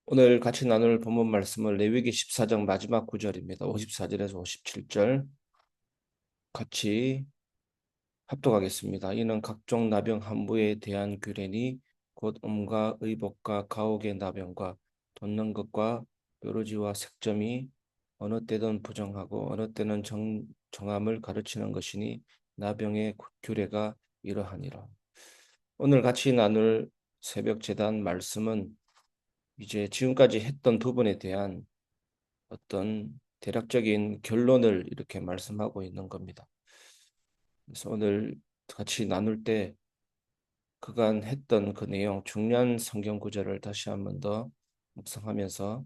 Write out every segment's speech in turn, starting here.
오늘 같이 나눌 본문 말씀은 레위기 14장 마지막 구절입니다. 54절에서 57절 같이 합독하겠습니다. 이는 각종 나병 한부에 대한 규례니 곧 음과 의복과 가옥의 나병과 돋는 것과 뾰루지와 색점이 어느 때든 부정하고 어느 때는 정함을 가르치는 것이니 나병의 규례가 이러하니라. 오늘 같이 나눌 새벽 제단 말씀은 이제 지금까지 했던 두 번에 대한 어떤 대략적인 결론을 이렇게 말씀하고 있는 겁니다. 그래서 오늘 같이 나눌 때 그간 했던 그 내용, 중요한 성경 구절을 다시 한번 더 묵상하면서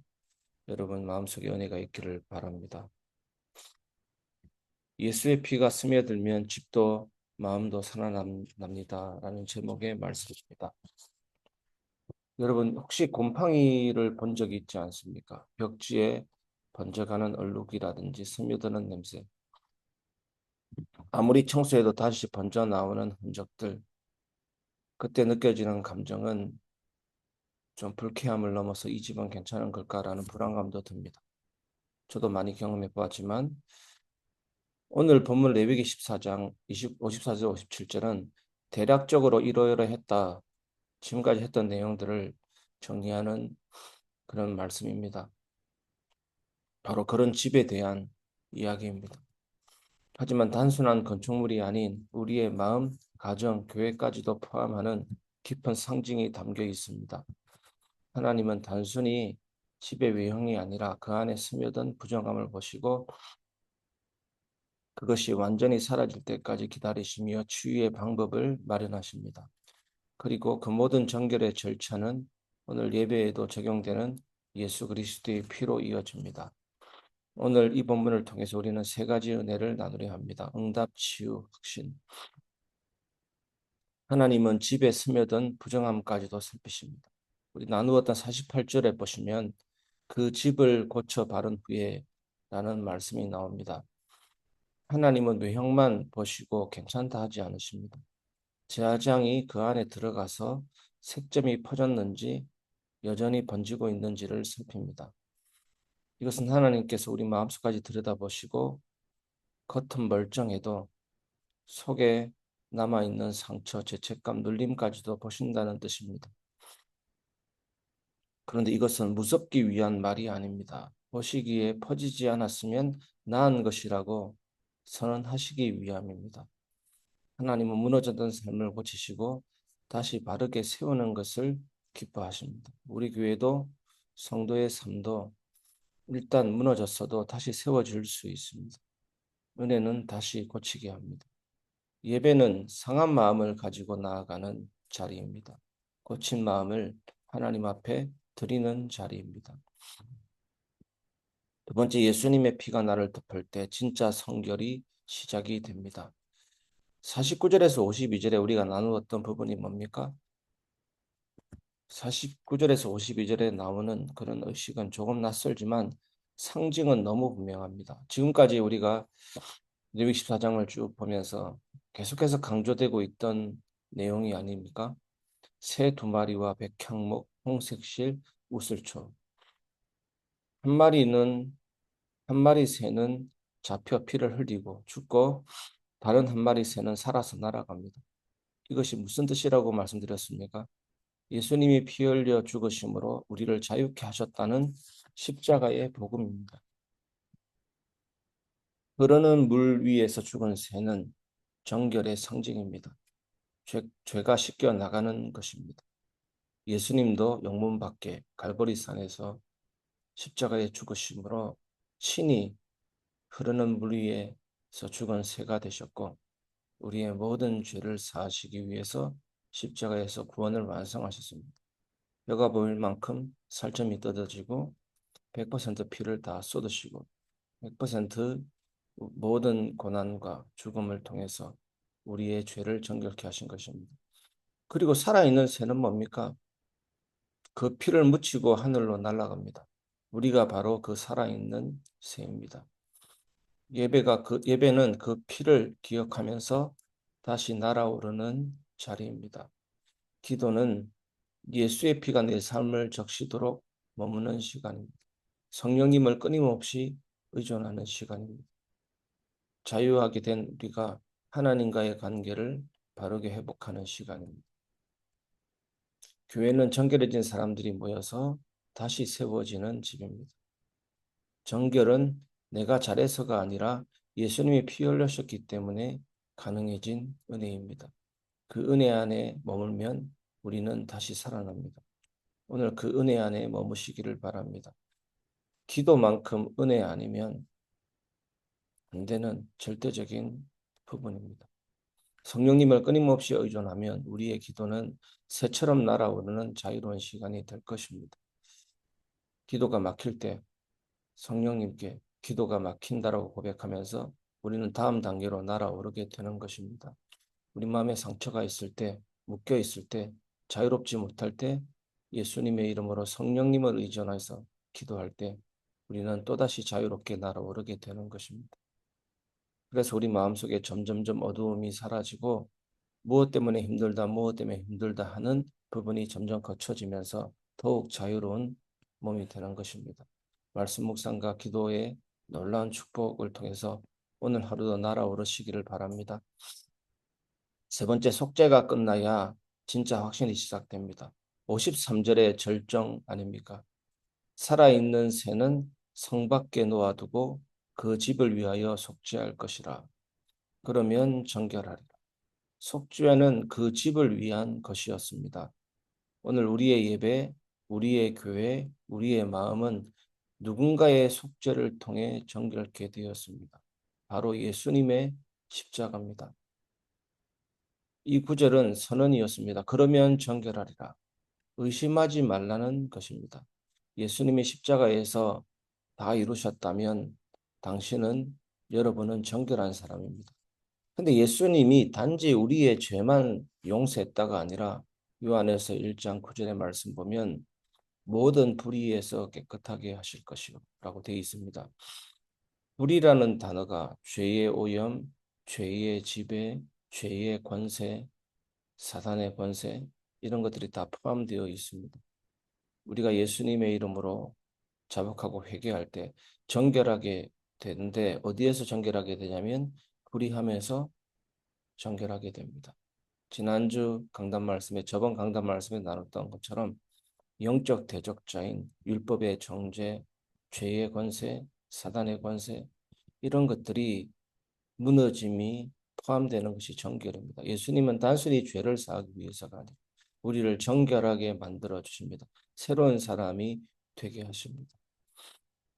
여러분 마음속에 은혜가 있기를 바랍니다. 예수의 피가 스며들면 집도 마음도 살아납니다라는 제목의 말씀입니다. 여러분 혹시 곰팡이를 본 적이 있지 않습니까? 벽지에 번져가는 얼룩이라든지 스며드는 냄새, 아무리 청소해도 다시 번져 나오는 흔적들, 그때 느껴지는 감정은 좀 불쾌함을 넘어서 이 집은 괜찮은 걸까라는 불안감도 듭니다. 저도 많이 경험해 보았지만 오늘 본문 레위기 14장 54절 57절은 대략적으로 이러이러했다. 지금까지 했던 내용들을 정리하는 그런 말씀입니다. 바로 그런 집에 대한 이야기입니다. 하지만 단순한 건축물이 아닌 우리의 마음, 가정, 교회까지도 포함하는 깊은 상징이 담겨 있습니다. 하나님은 단순히 집의 외형이 아니라 그 안에 스며든 부정함을 보시고 그것이 완전히 사라질 때까지 기다리시며 치유의 방법을 마련하십니다. 그리고 그 모든 정결의 절차는 오늘 예배에도 적용되는 예수 그리스도의 피로 이어집니다. 오늘 이 본문을 통해서 우리는 세 가지 은혜를 나누려 합니다. 응답, 치유, 확신. 하나님은 집에 스며든 부정함까지도 살피십니다. 우리 나누었던 48절에 보시면 그 집을 고쳐 바른 후에 라는 말씀이 나옵니다. 하나님은 외형만 보시고 괜찮다 하지 않으십니다. 제사장이 그 안에 들어가서 색점이 퍼졌는지 여전히 번지고 있는지를 살핍니다. 이것은 하나님께서 우리 마음속까지 들여다보시고 겉은 멀쩡해도 속에 남아있는 상처, 죄책감, 눌림까지도 보신다는 뜻입니다. 그런데 이것은 무섭기 위한 말이 아닙니다. 보시기에 퍼지지 않았으면 나은 것이라고 선언하시기 위함입니다. 하나님은 무너졌던 삶을 고치시고 다시 바르게 세우는 것을 기뻐하십니다. 우리 교회도 성도의 삶도 일단 무너졌어도 다시 세워질 수 있습니다. 은혜는 다시 고치게 합니다. 예배는 상한 마음을 가지고 나아가는 자리입니다. 고친 마음을 하나님 앞에 드리는 자리입니다. 두 번째, 예수님의 피가 나를 덮을 때 진짜 성결이 시작이 됩니다. 49절에서 52절에 우리가 나누었던 부분이 뭡니까? 49절에서 52절에 나오는 그런 의식은 조금 낯설지만 상징은 너무 분명합니다. 지금까지 우리가 레위기 14장을 쭉 보면서 계속해서 강조되고 있던 내용이 아닙니까? 새 두 마리와 백향목, 홍색실, 우슬초. 한 마리는 한 마리 새는 잡혀 피를 흘리고 죽고 다른 한 마리 새는 살아서 날아갑니다. 이것이 무슨 뜻이라고 말씀드렸습니까? 예수님이 피 흘려 죽으심으로 우리를 자유케 하셨다는 십자가의 복음입니다. 흐르는 물 위에서 죽은 새는 정결의 상징입니다. 죄가 씻겨 나가는 것입니다. 예수님도 영문 밖에 갈보리산에서 십자가에 죽으심으로 친히 흐르는 물 위에서 죽은 새가 되셨고 우리의 모든 죄를 사하시기 위해서 십자가에서 구원을 완성하셨습니다. 뼈가 보일 만큼 살점이 뜯어지고 100% 피를 다 쏟으시고 100% 모든 고난과 죽음을 통해서 우리의 죄를 정결케 하신 것입니다. 그리고 살아있는 새는 뭡니까? 그 피를 묻히고 하늘로 날아갑니다. 우리가 바로 그 살아있는 새입니다. 예배는 그 피를 기억하면서 다시 날아오르는 자리입니다. 기도는 예수의 피가 내 삶을 적시도록 머무는 시간입니다. 성령님을 끊임없이 의존하는 시간입니다. 자유하게 된 우리가 하나님과의 관계를 바르게 회복하는 시간입니다. 교회는 정결해진 사람들이 모여서 다시 세워지는 집입니다. 정결은 내가 잘해서가 아니라 예수님이 피 흘리셨기 때문에 가능해진 은혜입니다. 그 은혜 안에 머물면 우리는 다시 살아납니다. 오늘 그 은혜 안에 머무시기를 바랍니다. 기도만큼 은혜 아니면 안 되는 절대적인 부분입니다. 성령님을 끊임없이 의존하면 우리의 기도는 새처럼 날아오르는 자유로운 시간이 될 것입니다. 기도가 막힐 때 성령님께 기도가 막힌다라고 고백하면서 우리는 다음 단계로 날아오르게 되는 것입니다. 우리 마음에 상처가 있을 때, 묶여 있을 때, 자유롭지 못할 때 예수님의 이름으로 성령님을 의존해서 기도할 때 우리는 또다시 자유롭게 날아오르게 되는 것입니다. 그래서 우리 마음속에 점점점 어두움이 사라지고 무엇 때문에 힘들다, 무엇 때문에 힘들다 하는 부분이 점점 거쳐지면서 더욱 자유로운 몸이 되는 것입니다. 말씀 묵상과 기도의 놀라운 축복을 통해서 오늘 하루도 날아오르시기를 바랍니다. 세 번째, 속죄가 끝나야 진짜 확신이 시작됩니다. 53절의 절정 아닙니까? 살아있는 새는 성 밖에 놓아두고 그 집을 위하여 속죄할 것이라. 그러면 정결하리라. 속죄는 그 집을 위한 것이었습니다. 오늘 우리의 예배, 우리의 교회, 우리의 마음은 누군가의 속죄를 통해 정결케 되었습니다. 바로 예수님의 십자가입니다. 이 구절은 선언이었습니다. 그러면 정결하리라. 의심하지 말라는 것입니다. 예수님의 십자가에서 다 이루셨다면 당신은 여러분은 정결한 사람입니다. 근데 예수님이 단지 우리의 죄만 용서했다가 아니라 요한에서 1장 9절의 말씀 보면 모든 불의에서 깨끗하게 하실 것이라고 되어 있습니다. 불의라는 단어가 죄의 오염, 죄의 지배, 죄의 권세, 사단의 권세 이런 것들이 다 포함되어 있습니다. 우리가 예수님의 이름으로 자복하고 회개할 때 정결하게 되는데 어디에서 정결하게 되냐면 불의함에서 정결하게 됩니다. 지난주 강단 말씀에 저번 강단 말씀에 나눴던 것처럼 영적 대적자인 율법의 정죄, 죄의 권세, 사단의 권세 이런 것들이 무너짐이 포함되는 것이 정결입니다. 예수님은 단순히 죄를 사하기 위해서가 아니라 우리를 정결하게 만들어 주십니다. 새로운 사람이 되게 하십니다.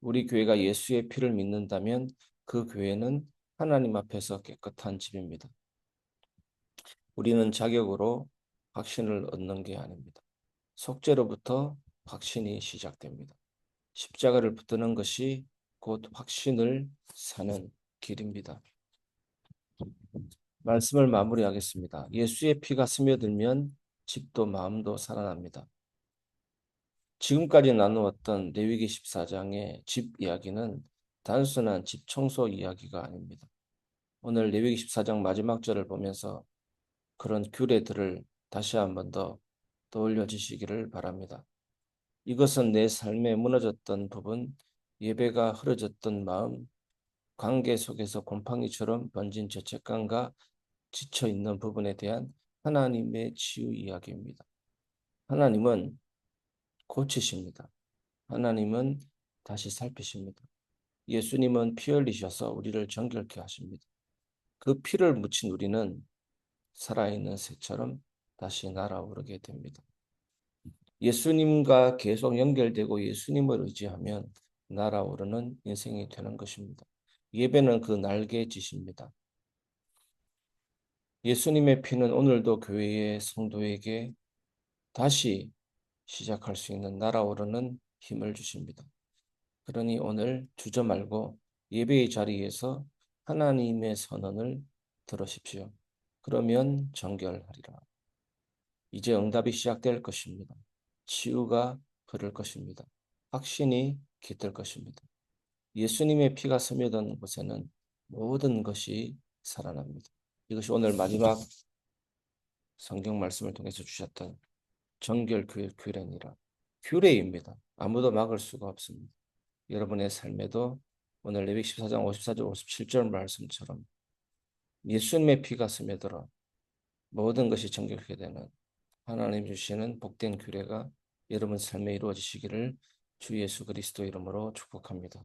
우리 교회가 예수의 피를 믿는다면 그 교회는 하나님 앞에서 깨끗한 집입니다. 우리는 자격으로 확신을 얻는 게 아닙니다. 속죄로부터 확신이 시작됩니다. 십자가를 붙드는 것이 곧 확신을 사는 길입니다. 말씀을 마무리하겠습니다. 예수의 피가 스며들면 집도 마음도 살아납니다. 지금까지 나누었던 레위기 14장의 집 이야기는 단순한 집 청소 이야기가 아닙니다. 오늘 레위기 14장 마지막 절을 보면서 그런 규례들을 다시 한 번 더 떠올려 주시기를 바랍니다. 이것은 내 삶에 무너졌던 부분, 예배가 흐려졌던 마음, 관계 속에서 곰팡이처럼 번진 죄책감과 지쳐있는 부분에 대한 하나님의 치유 이야기입니다. 하나님은 고치십니다. 하나님은 다시 살피십니다. 예수님은 피 흘리셔서 우리를 정결케 하십니다. 그 피를 묻힌 우리는 살아있는 새처럼 다시 날아오르게 됩니다. 예수님과 계속 연결되고 예수님을 의지하면 날아오르는 인생이 되는 것입니다. 예배는 그 날개짓입니다. 예수님의 피는 오늘도 교회의 성도에게 다시 시작할 수 있는 날아오르는 힘을 주십니다. 그러니 오늘 주저 말고 예배의 자리에서 하나님의 선언을 들으십시오. 그러면 정결하리라. 이제 응답이 시작될 것입니다. 치유가 흐를 것입니다. 확신이 깃들 것입니다. 예수님의 피가 스며든 곳에는 모든 것이 살아납니다. 이것이 오늘 마지막 성경 말씀을 통해서 주셨던 정결 규례니라. 규례입니다. 아무도 막을 수가 없습니다. 여러분의 삶에도 오늘 레위기 14장 54절 57절 말씀처럼 예수님의 피가 스며들어 모든 것이 정결하게 되는 하나님 주시는 복된 규례가 여러분 삶에 이루어지시기를 주 예수 그리스도 이름으로 축복합니다.